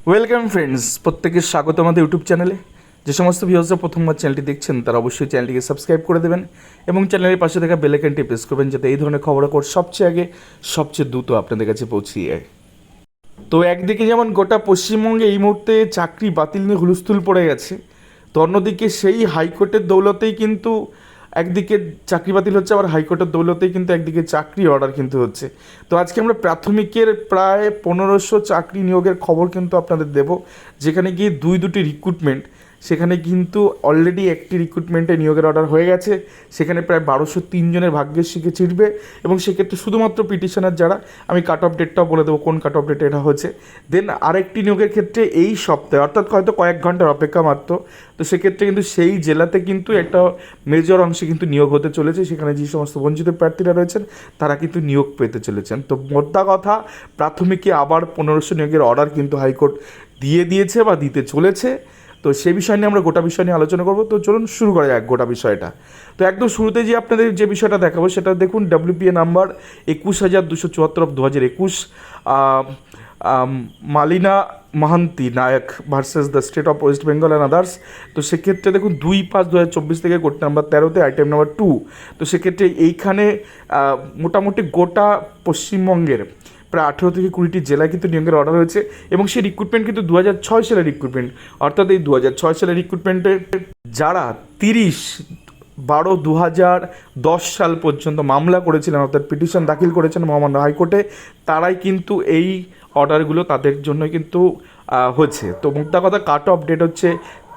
Welcome friends, প্রত্যেকের স্বাগত আমাদের ইউটিউব চ্যানেলে। যে সমস্ত ভিউয়ার্সরা প্রথমবার চ্যানেলটি দেখছেন তারা অবশ্যই চ্যানেলটিকে সাবস্ক্রাইব করে দেবেন এবং চ্যানেলের পাশে থাকা বেল আইকনটি প্রেস করবেন যাতে এই ধরনের খবরাখবর সবচেয়ে আগে সবচেয়ে দ্রুত আপনাদের কাছে পৌঁছিয়ে যায়। তো একদিকে যেমন গোটা পশ্চিমবঙ্গে এই মুহূর্তে চাকরি বাতিল নিয়ে হুলস্থুল পড়ে গেছে, তো অন্যদিকে সেই হাইকোর্টের দৌলতেই কিন্তু একদিকে চাকরি বাতিল হচ্ছে, আবার হাইকোর্টের দৌলতেই কিন্তু একদিকে চাকরি অর্ডার কিন্তু হচ্ছে। তো আজকে আমরা প্রাথমিকের প্রায় 1500 চাকরি নিয়োগের খবর কিন্তু আপনাদের দেব, যেখানে গিয়ে দুটি রিক্রুটমেন্ট, সেখানে কিন্তু অলরেডি একটি রিক্রুটমেন্টে নিয়োগের অর্ডার হয়ে গেছে। সেখানে প্রায় 1203 জনের ভাগ্যের শিখে চিটবে এবং সেক্ষেত্রে শুধুমাত্র পিটিশনার যারা, আমি কাট অফ ডেটটাও বলে দেবো কোন কাট অফ ডেটে এটা হচ্ছে। দেন আরেকটি নিয়োগের ক্ষেত্রে এই সপ্তাহে, অর্থাৎ হয়তো কয়েক ঘন্টার অপেক্ষা মাত্র, তো সেক্ষেত্রে কিন্তু সেই জেলাতে কিন্তু একটা মেজর অংশে কিন্তু নিয়োগ হতে চলেছে। সেখানে যে সমস্ত বঞ্চিত প্রার্থীরা রয়েছেন তারা কিন্তু নিয়োগ পেতে চলেছেন। তো মোদ্দা কথা, প্রাথমিকে আবার 1500 নিয়োগের অর্ডার কিন্তু হাইকোর্ট দিয়ে দিয়েছে বা দিতে চলেছে। তো সেই বিষয় নিয়ে আমরা গোটা বিষয় নিয়ে আলোচনা করবো। তো চলুন শুরু করা যাক গোটা বিষয়টা। তো একদম শুরুতে যে আপনাদের যে বিষয়টা দেখাবো সেটা দেখুন, WPA number 21,274/2021, Malina Mahanti Nayak versus the state of West Bengal and others. তো সেক্ষেত্রে দেখুন 2/5/2024 থেকে কোর্ট নাম্বার 13-তে আইটেম নাম্বার 2। তো সেক্ষেত্রে এইখানে মোটামুটি গোটা পশ্চিমবঙ্গের প্রায় 18 থেকে 20টি জেলায় কিন্তু নিয়োগের অর্ডার হয়েছে এবং সেই রিক্রুটমেন্ট কিন্তু 2006 সালের রিক্রুটমেন্ট। অর্থাৎ এই 2006 সালের রিক্রুটমেন্টে যারা 30/12/2010 সাল পর্যন্ত মামলা করেছিলেন, অর্থাৎ পিটিশন দাখিল করেছেন মহামান্য হাইকোর্টে, তারাই কিন্তু এই অর্ডারগুলো তাদের জন্য কিন্তু হচ্ছে। তো মোদ্দা কথা, কাট অফ ডেট হচ্ছে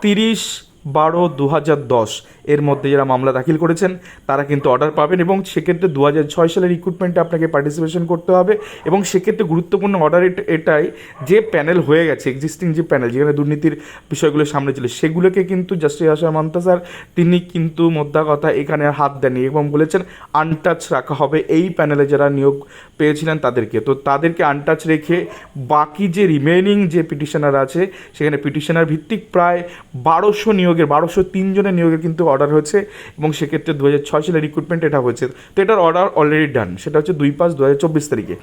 30/12/2010 এর মধ্যে যারা মামলা দাখিল করেছেন তারা কিন্তু অর্ডার পাবেন এবং সেক্ষেত্রে 2006 সালের রিক্রুটমেন্টে আপনাকে পার্টিসিপেশন করতে হবে। এবং সেক্ষেত্রে গুরুত্বপূর্ণ অর্ডার এটাই যে প্যানেল হয়ে গেছে, এক্সিস্টিং যে প্যানেল যেখানে দুর্নীতির বিষয়গুলো সামনে ছিল, সেগুলোকে কিন্তু জাস্টিস আশা মান্তা স্যার তিনি কিন্তু মোদ্দা কথা এখানে হাত দেননি এবং বলেছেন আনটাচ রাখা হবে এই প্যানেলে যারা নিয়োগ পেয়েছিলেন তাদেরকে। তো তাদেরকে আনটাচ রেখে বাকি যে রিমেনিং যে পিটিশনার আছে, সেখানে পিটিশনার ভিত্তিক প্রায় 1203 জনের নিয়োগের কিন্তু অর্ডার হয়েছে এবং সেক্ষেত্রে 2006 সালের রিক্রুটমেন্ট এটা হয়েছে। তো এটার অর্ডার অলরেডি ডান, সেটা হচ্ছে 2/5/2024 তারিখে।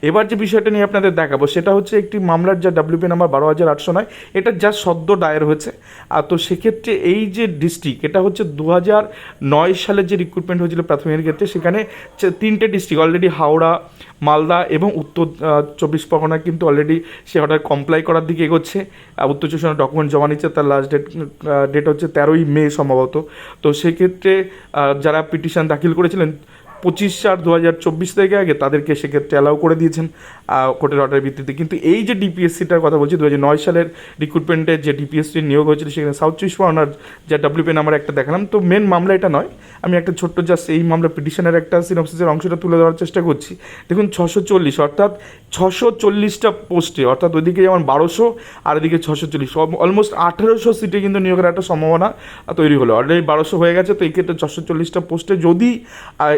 এবার যে বিষয়টা নিয়ে আপনাদের দেখাবো সেটা হচ্ছে একটি মামলার যা WPA নাম্বার 12,809, এটা যা সদ্য দায়ের হয়েছে। আর তো সেক্ষেত্রে এই যে ডিস্ট্রিক্ট, এটা হচ্ছে 2009 সালের যে রিক্রুটমেন্ট হয়েছিল প্রাথমিকের ক্ষেত্রে, সেখানে 3টে ডিস্ট্রিক্ট অলরেডি হাওড়া, মালদা এবং উত্তর 24 পরগনা কিন্তু অলরেডি সে অর্ডার কমপ্লাই করার দিকে এগোচ্ছে। উত্তর 24 পরগনা ডকুমেন্ট জমা নিচ্ছে, তার লাস্ট ডেট হচ্ছে 13ই মে সম্ভবত। তো সেক্ষেত্রে যারা পিটিশন দাখিল করেছিলেন 25/4/2024 থেকে আগে, তাদেরকে সেক্ষেত্রে অ্যালাউ করে দিয়েছেন কোর্টের অর্ডারের ভিত্তিতে। কিন্তু এই যে ডিপিএসসিটার কথা বলছি, 2009 সালের রিক্রুটমেন্টে যে ডিপিএসসির নিয়োগ হয়েছিল, সেখানে সাউথ 24 পরগনার যা WPA নাম্বার একটা দেখালাম। তো মেন মামলা এটা নয়, আমি একটা ছোট্ট জাস্ট এই মামলা পিটিশনের একটা সিনপসিসের অংশটা তুলে দেওয়ার চেষ্টা করছি। দেখুন 640, অর্থাৎ 640টা পোস্টে, অর্থাৎ ওইদিকে যেমন 1200 আর এদিকে 640, অলমোস্ট 1800 সিটে কিন্তু নিয়োগের একটা সম্ভাবনা তৈরি হলো। অলরেডি 1200 হয়ে গেছে। তো এই ক্ষেত্রে 640টা পোস্টে যদি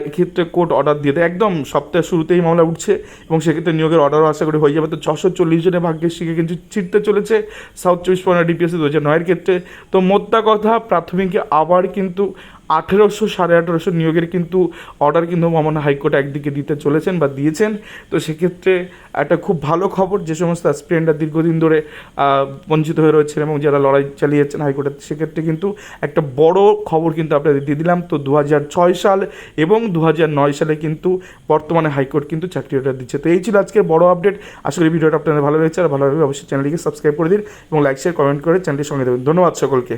এক্ষেত্রে কোর্ট অর্ডার দিয়ে দেয়, একদম সপ্তাহের শুরুতেই মামলা উঠছে এবং সেক্ষেত্রে নিয়োগের অর্ডারও আশা করি হয়ে যাবে। তো 640 জনের ভাগ্যের শিখে কিন্তু ছিটতে চলেছে সাউথ 24 পরগনা ডিপিএসসি 2009-এর ক্ষেত্রে। তো মোদ্দা কথা, প্রাথমিকে আবার কিন্তু 1800 1850 নিয়োগের কিন্তু অর্ডার কিন্তু মহামান্য হাইকোর্ট একদিকে দিতে চলেছেন বা দিয়েছেন। তো সেক্ষেত্রে একটা খুব ভালো খবর, যে সমস্ত অ্যাসপিরেন্টরা দীর্ঘদিন ধরে বঞ্চিত হয়ে রয়েছেন এবং যারা লড়াই চালিয়েছেন হাইকোর্টে, সেক্ষেত্রে কিন্তু একটা বড় খবর কিন্তু আপনাদের দিয়ে দিলাম। তো 2006 সাল এবং 2009 সালে কিন্তু বর্তমানে হাইকোর্ট কিন্তু চাকরি অর্ডার দিচ্ছে। তো এই ছিল আজকের বড় আপডেট। আশা করি ভিডিওটা আপনাদের ভালো লেগেছে, আর ভালো লাগবে অবশ্যই চ্যানেলটিকে সাবস্ক্রাইব করে দিন এবং লাইক শেয়ার কমেন্ট করে চ্যানেলটির সঙ্গে দেবেন। ধন্যবাদ সকলকে।